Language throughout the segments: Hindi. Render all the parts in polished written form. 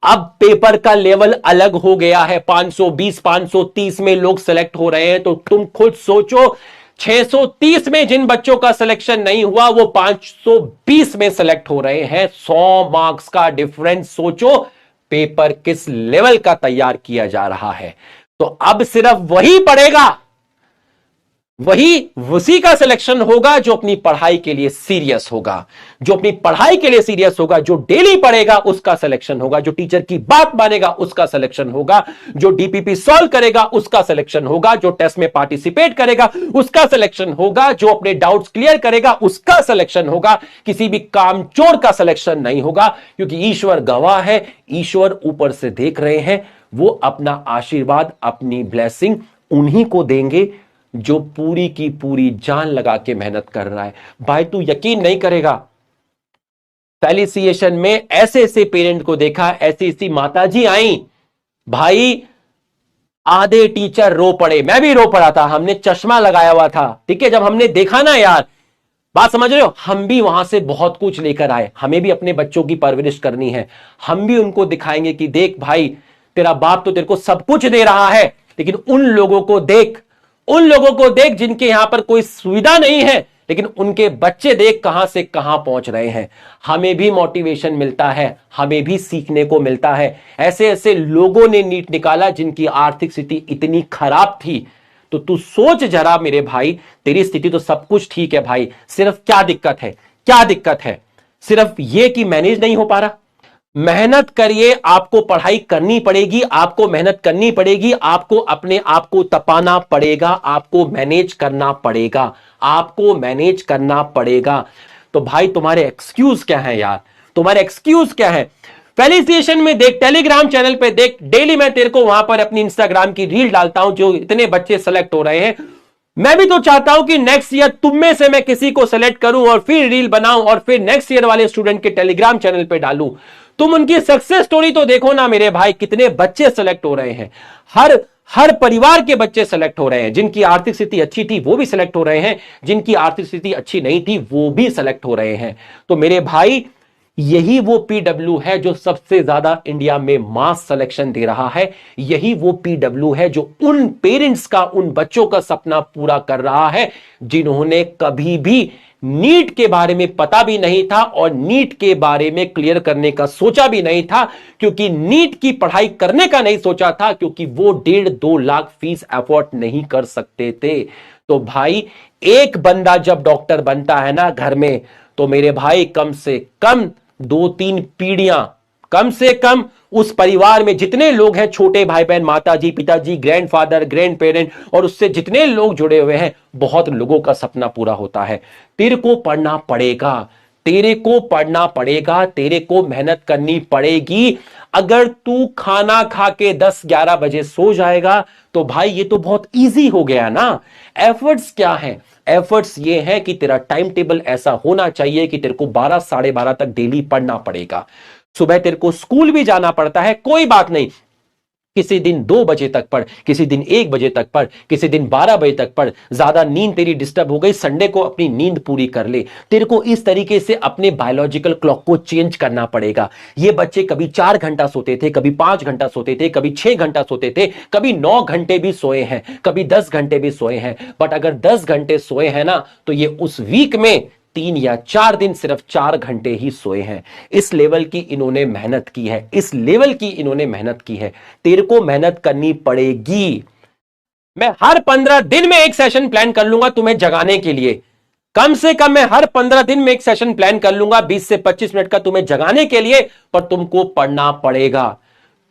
अब पेपर का लेवल अलग हो गया है, 520 530 में लोग सेलेक्ट हो रहे हैं। तो तुम खुद सोचो, 630 में जिन बच्चों का सिलेक्शन नहीं हुआ वो 520 में सेलेक्ट हो रहे हैं। 100 मार्क्स का डिफरेंस। सोचो पेपर किस लेवल का तैयार किया जा रहा है। तो अब सिर्फ वही पढ़ेगा, वही उसी का सिलेक्शन होगा जो अपनी पढ़ाई के लिए सीरियस होगा, जो अपनी पढ़ाई के लिए सीरियस होगा, जो डेली पढ़ेगा उसका सिलेक्शन होगा, जो टीचर की बात मानेगा उसका सिलेक्शन होगा, जो डीपीपी सॉल्व करेगा उसका सिलेक्शन होगा, जो टेस्ट में पार्टिसिपेट करेगा उसका सिलेक्शन होगा, जो अपने डाउट्स क्लियर करेगा उसका सिलेक्शन होगा। किसी भी कामचोर का सिलेक्शन नहीं होगा, क्योंकि ईश्वर गवाह है, ईश्वर ऊपर से देख रहे हैं। वो अपना आशीर्वाद, अपनी ब्लेसिंग उन्हीं को देंगे जो पूरी की पूरी जान लगा के मेहनत कर रहा है। भाई तू यकीन नहीं करेगा, फेलिसिएशन में ऐसे ऐसे पेरेंट को देखा, ऐसी ऐसी माताजी आई, भाई आधे टीचर रो पड़े। मैं भी रो पड़ा था, हमने चश्मा लगाया हुआ था, ठीक है। जब हमने देखा ना यार, बात समझ रहे हो, हम भी वहां से बहुत कुछ लेकर आए। हमें भी अपने बच्चों की परवरिश करनी है, हम भी उनको दिखाएंगे कि देख भाई, तेरा बाप तो तेरे को सब कुछ दे रहा है, लेकिन उन लोगों को देख, उन लोगों को देख जिनके यहां पर कोई सुविधा नहीं है, लेकिन उनके बच्चे देख कहां से कहां पहुंच रहे हैं। हमें भी मोटिवेशन मिलता है, हमें भी सीखने को मिलता है। ऐसे ऐसे लोगों ने नीट निकाला जिनकी आर्थिक स्थिति इतनी खराब थी। तो तू सोच जरा मेरे भाई, तेरी स्थिति तो सब कुछ ठीक है भाई, सिर्फ क्या दिक्कत है, क्या दिक्कत है? सिर्फ यह कि मैनेज नहीं हो पा रहा। मेहनत करिए, आपको पढ़ाई करनी पड़ेगी, आपको मेहनत करनी पड़ेगी, आपको अपने आप को तपाना पड़ेगा, आपको मैनेज करना पड़ेगा, आपको मैनेज करना पड़ेगा। तो भाई तुम्हारे एक्सक्यूज क्या है यार, तुम्हारे एक्सक्यूज क्या है? फेलिसिएशन में देख, टेलीग्राम चैनल पे देख, डेली मैं तेरे को वहां पर अपनी इंस्टाग्राम की रील डालता हूं, जो इतने बच्चे सेलेक्ट हो रहे हैं। मैं भी तो चाहता हूं कि नेक्स्ट ईयर तुम में से मैं किसी को सेलेक्ट करूं और फिर रील बनाऊं और फिर नेक्स्ट ईयर वाले स्टूडेंट के टेलीग्राम चैनल पे डालूं। तुम उनकी सक्सेस स्टोरी तो देखो ना मेरे भाई, कितने बच्चे सेलेक्ट हो रहे हैं। हर परिवार के बच्चे सेलेक्ट हो रहे हैं। जिनकी आर्थिक स्थिति अच्छी थी वो भी सेलेक्ट हो रहे हैं, जिनकी आर्थिक स्थिति अच्छी नहीं थी वो भी सेलेक्ट हो रहे हैं। तो मेरे भाई, यही वो पीडब्ल्यू है जो सबसे ज्यादा इंडिया में मास सिलेक्शन दे रहा है। यही वो पीडब्ल्यू है जो उन पेरेंट्स का, उन बच्चों का सपना पूरा कर रहा है जिन्होंने कभी भी नीट के बारे में पता भी नहीं था और नीट के बारे में क्लियर करने का सोचा भी नहीं था, क्योंकि नीट की पढ़ाई करने का नहीं सोचा था, क्योंकि वो 1.5-2 लाख फीस अफोर्ड नहीं कर सकते थे। तो भाई, एक बंदा जब डॉक्टर बनता है ना घर में, तो मेरे भाई कम से कम 2-3 पीढ़ियां, कम से कम उस परिवार में जितने लोग हैं, छोटे भाई बहन, माताजी, पिताजी, ग्रैंडफादर, ग्रैंड पेरेंट और उससे जितने लोग जुड़े हुए हैं, बहुत लोगों का सपना पूरा होता है। तेरे को पढ़ना पड़ेगा, तेरे को पढ़ना पड़ेगा, तेरे को मेहनत करनी पड़ेगी। अगर तू खाना खा के 10-11 बजे सो जाएगा तो भाई ये तो बहुत इजी हो गया ना। एफर्ट्स क्या है? एफर्ट्स ये है कि तेरा टाइम टेबल ऐसा होना चाहिए कि तेरे को 12-12:30 तक डेली पढ़ना पड़ेगा। सुबह तेरे को स्कूल भी जाना पड़ता है, कोई बात नहीं, किसी दिन 2 बजे तक पढ़, किसी दिन 1 बजे तक पढ़, किसी दिन 12 बजे तक पढ़। ज्यादा नींद तेरी डिस्टर्ब हो गई, संडे को अपनी नींद पूरी कर ले। तेरे को इस तरीके से अपने बायोलॉजिकल क्लॉक को चेंज करना पड़ेगा। ये बच्चे कभी 4 घंटा सोते थे, कभी 5 घंटा सोते थे, कभी 6 घंटा सोते थे, कभी 9 घंटे भी सोए हैं, कभी 10 घंटे भी सोए हैं। बट अगर 10 घंटे सोए हैं ना, तो ये उस वीक में 3 या 4 दिन सिर्फ 4 घंटे ही सोए हैं। इस लेवल की इन्होंने मेहनत की है, इस लेवल की इन्होंने मेहनत की है। तेरे को मेहनत करनी पड़ेगी। मैं हर 15 दिन में एक सेशन प्लान कर लूंगा तुम्हें जगाने के लिए। कम से कम मैं हर 15 दिन में एक सेशन प्लान कर लूंगा 20 से 25 मिनट का तुम्हें जगाने के लिए। पर तुमको पढ़ना पड़ेगा।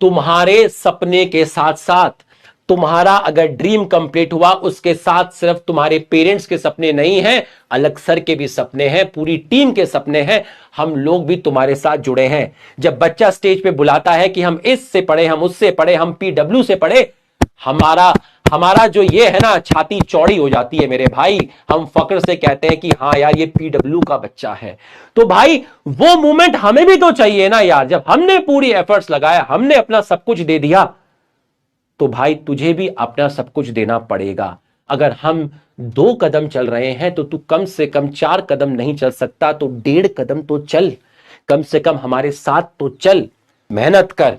तुम्हारे सपने के साथ साथ तुम्हारा अगर ड्रीम कंप्लीट हुआ, उसके साथ सिर्फ तुम्हारे पेरेंट्स के सपने नहीं हैं, अलग सर के भी सपने हैं, पूरी टीम के सपने हैं। हम लोग भी तुम्हारे साथ जुड़े हैं। जब बच्चा स्टेज पे बुलाता है कि हम इससे पढ़े, हम उससे पढ़े, हम पीडब्ल्यू से पढ़े, हमारा जो ये है ना, छाती चौड़ी हो जाती है मेरे भाई। हम फक्र से कहते हैं कि हाँ यार, ये पीडब्ल्यू का बच्चा है। तो भाई, वो मोमेंट हमें भी तो चाहिए ना यार। जब हमने पूरी एफर्ट्स लगाया, हमने अपना सब कुछ दे दिया, तो भाई तुझे भी अपना सब कुछ देना पड़ेगा। अगर हम 2 कदम चल रहे हैं तो तू कम से कम 4 कदम नहीं चल सकता, तो 1.5 कदम तो चल, कम से कम हमारे साथ तो चल। मेहनत कर,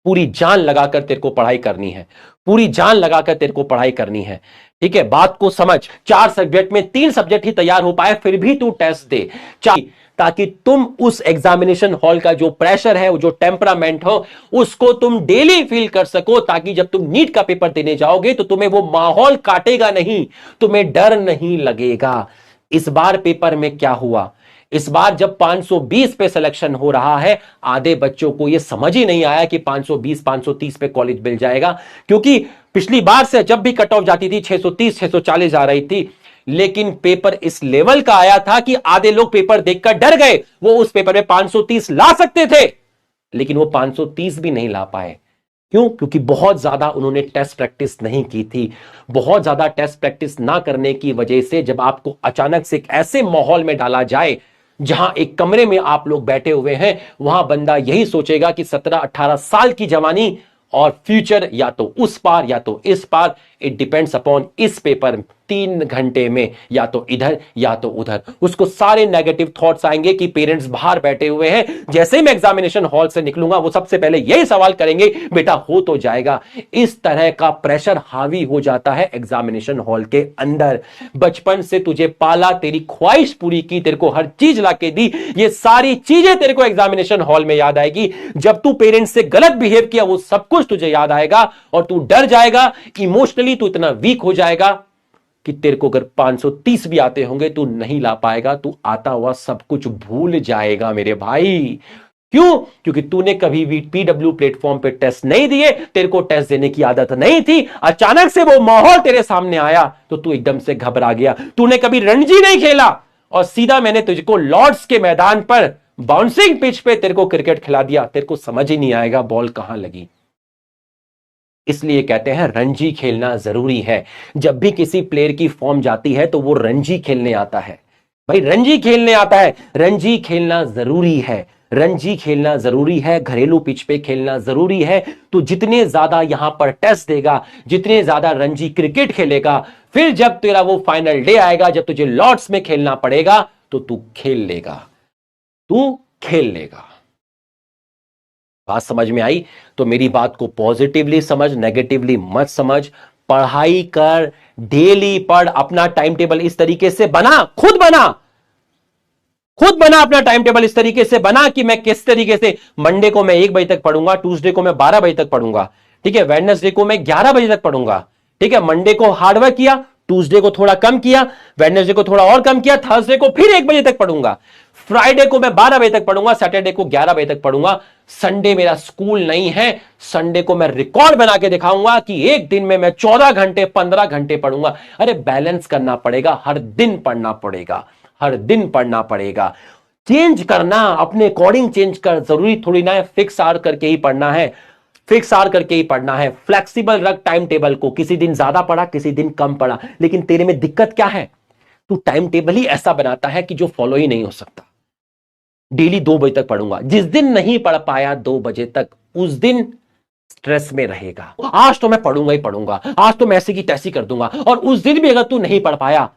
पूरी जान लगाकर तेरे को पढ़ाई करनी है, पूरी जान लगाकर तेरे को पढ़ाई करनी है। ठीक है, बात को समझ। 4 सब्जेक्ट में 3 सब्जेक्ट ही तैयार हो पाए, फिर भी तू टेस्ट दे, ताकि तुम उस एग्जामिनेशन हॉल का जो प्रेशर है, जो टेम्परामेंट हो, उसको तुम डेली फील कर सको, ताकि जब तुम नीट का पेपर देने जाओगे तो तुम्हें वो माहौल काटेगा नहीं, तुम्हें डर नहीं लगेगा। इस बार पेपर में क्या हुआ, इस बार जब 520 पे सिलेक्शन हो रहा है, आधे बच्चों को यह समझ ही नहीं आया कि 520 530 पे कॉलेज मिल जाएगा, क्योंकि पिछली बार से जब भी कट ऑफ जाती थी 630 640 आ रही थी, लेकिन पेपर इस लेवल का आया था कि आधे लोग पेपर देखकर डर गए। वो उस पेपर में 530 ला सकते थे, लेकिन वो 530 भी नहीं ला पाए। क्यों? क्योंकि बहुत ज्यादा उन्होंने टेस्ट प्रैक्टिस नहीं की थी। बहुत ज्यादा टेस्ट प्रैक्टिस ना करने की वजह से जब आपको अचानक से एक ऐसे माहौल में डाला जाए जहां एक कमरे में आप लोग बैठे हुए हैं, वहां बंदा यही सोचेगा कि 17-18 साल की जवानी और फ्यूचर या तो उस पार या तो इस पार, इट डिपेंड्स अपॉन इस पेपर 3 घंटे में या तो इधर या तो उधर। उसको सारे नेगेटिव थॉट्स आएंगे कि पेरेंट्स बाहर बैठे हुए हैं, जैसे ही मैं एग्जामिनेशन हॉल से निकलूंगा वो सबसे पहले यही सवाल करेंगे, बेटा हो तो जाएगा। इस तरह का प्रेशर हावी हो जाता है एग्जामिनेशन हॉल के अंदर। बचपन से तुझे पाला, तेरी ख्वाहिश पूरी की, तेरे को हर चीज लाके दी, ये सारी चीजें तेरे को एग्जामिनेशन हॉल में याद आएगी। जब तू पेरेंट्स से गलत बिहेव किया वो सब कुछ तुझे याद आएगा और तू डर जाएगा, इमोशनली तू इतना वीक हो जाएगा कि तेरे को अगर 530 भी आते होंगे तू नहीं ला पाएगा, तू आता हुआ सब कुछ भूल जाएगा मेरे भाई। क्यों? क्योंकि तूने कभी भी पीडब्ल्यू प्लेटफॉर्म पे टेस्ट नहीं दिए, तेरे को टेस्ट देने की आदत नहीं थी, अचानक से वो माहौल तेरे सामने आया तो तू एकदम से घबरा गया। तूने कभी रणजी नहीं खेला और सीधा मैंने तुझको लॉर्ड्स के मैदान पर बाउंसिंग पिच पे तेरे को क्रिकेट खिला दिया, तेरे को समझ ही नहीं आएगा बॉल कहां लगी। इसलिए कहते हैं रणजी खेलना जरूरी है। जब भी किसी प्लेयर की फॉर्म जाती है तो वो रणजी खेलने आता है, भाई रणजी खेलने आता है। रणजी खेलना जरूरी है, रणजी खेलना जरूरी है, घरेलू पिच पे खेलना जरूरी है। तो जितने ज्यादा यहां पर टेस्ट देगा, जितने ज्यादा रणजी क्रिकेट खेलेगा, फिर जब तेरा वो फाइनल डे आएगा, जब तुझे लॉर्ड्स में खेलना पड़ेगा, तो तू खेल लेगा, तू खेल लेगा। बात समझ में आई? तो मेरी बात को पॉजिटिवली समझ, नेगेटिवली मत समझ। पढ़ाई कर, डेली पढ़, अपना टाइम टेबल इस तरीके से बना, खुद बना अपना टाइम टेबल इस तरीके से बना कि मैं किस तरीके से मंडे को मैं 1 बजे तक पढ़ूंगा, ट्यूसडे को मैं 12 बजे तक पढ़ूंगा, ठीक है, वेडनेसडे को मैं 11 बजे तक पढ़ूंगा, ठीक है, मंडे को हार्डवर्क किया, ट्यूसडे को थोड़ा कम किया, वेडनेसडे को थोड़ा और कम किया, थर्सडे को फिर 1 बजे तक पढ़ूंगा, फ्राइडे को मैं 12 बजे तक पढ़ूंगा, सैटरडे को 11 बजे तक पढ़ूंगा। संडे मेरा स्कूल नहीं है, संडे को मैं रिकॉर्ड बना के दिखाऊंगा कि एक दिन में मैं 14 घंटे 15 घंटे पढ़ूंगा। अरे बैलेंस करना पड़ेगा, हर दिन पढ़ना पड़ेगा, हर दिन पढ़ना पड़ेगा। चेंज करना, अपने अकॉर्डिंग चेंज कर, जरूरी थोड़ी ना है फिक्स आवर करके ही पढ़ना है, फिक्स आवर करके ही पढ़ना है। फ्लेक्सिबल रख टाइम टेबल को, किसी दिन ज्यादा पढ़ा किसी दिन कम पढ़ा। लेकिन तेरे में दिक्कत क्या है, तू टाइम टेबल ही ऐसा बनाता है कि जो फॉलो ही नहीं हो सकता। डेली 2 बजे तक पढ़ूंगा, जिस दिन नहीं पढ़ पाया 2 बजे तक, उस दिन स्ट्रेस में रहेगा। आज तो मैं पढ़ूंगा ही पढ़ूंगा, आज तो मैं ऐसी की तैसी कर दूंगा, और उस दिन भी अगर तू नहीं पढ़ पाया,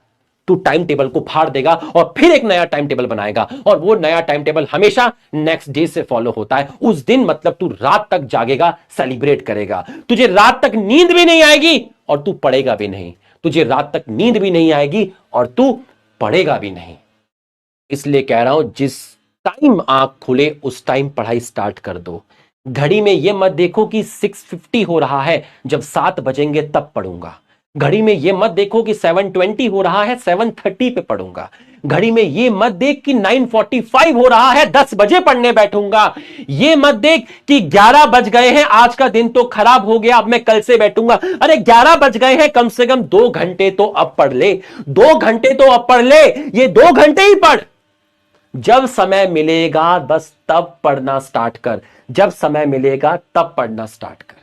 तू टाइम टेबल को फाड़ देगा और फिर एक नया टाइम टेबल बनाएगा, और वो नया टाइम टेबल हमेशा नेक्स्ट डे से फॉलो होता है। उस दिन मतलब तू रात तक जागेगा, सेलिब्रेट करेगा, तुझे रात तक नींद भी नहीं आएगी और तू पढ़ेगा भी नहीं, तुझे रात तक नींद भी नहीं आएगी और तू पढ़ेगा भी नहीं। इसलिए कह रहा हूं, जिस टाइम आंख खुले उस टाइम पढ़ाई स्टार्ट कर दो। घड़ी में यह मत देखो कि 6:50 हो रहा है, जब 7 बजेंगे तब पढ़ूंगा। घड़ी में यह मत देखो कि 7:20 हो रहा है, 7:30 पे पढ़ूंगा। घड़ी में यह मत देख कि 9:45 हो रहा है, 10 बजे पढ़ने बैठूंगा। यह मत देख कि 11 बज गए हैं, आज का दिन तो खराब हो गया, अब मैं कल से बैठूंगा। अरे 11 बज गए हैं, कम से कम 2 घंटे तो अब पढ़ ले, 2 घंटे तो अब पढ़ ले, ये 2 घंटे ही पढ़। जब समय मिलेगा बस तब पढ़ना स्टार्ट कर, जब समय मिलेगा तब पढ़ना स्टार्ट कर।